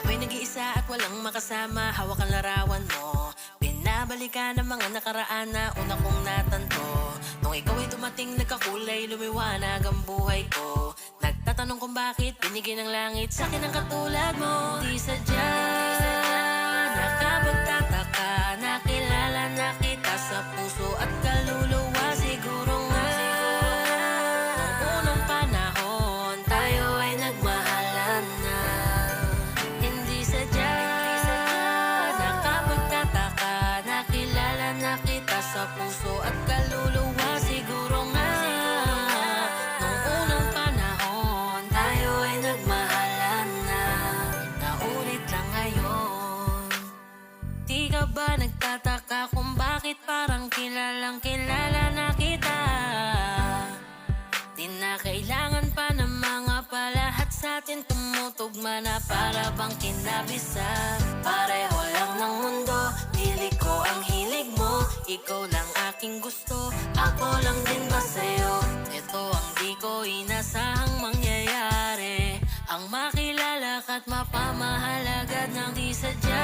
ako'y nag-iisa at walang makasama. Hawak ang larawan mo, binabalikan ang mga nakaraan na una kong natanto. Nung ikaw ay dumating, nagkakulay, lumiwanag ang buhay ko. Nagtatanong kung bakit binigyan ng langit sa akin ang katulad mo. Di sadya, nakapagtataka, nakilala na kita sa puso at kaluluwa. Siguro nga nung unang panahon tayo ay nagmahalan na. Hindi sadya, nakapagtataka, nakilala na kita sa puso at kaluluwa. Siguro nga nung unang panahon tayo ay nagmahalan na. Naulit lang ngayon. Di ka ba nagtataka kung bakit parang kilalang kilala na kita? Di na kailangan pa ng mga palahat sa atin tumutugma na para bang kinabisa. Pareho lang ng mundo, hilig ko ang hilig mo. Ikaw lang aking gusto, ako lang din ba sa'yo? Ito ang di ko inasahang mangyayari, ang makilala ka't mapamahalagad ng di sadya.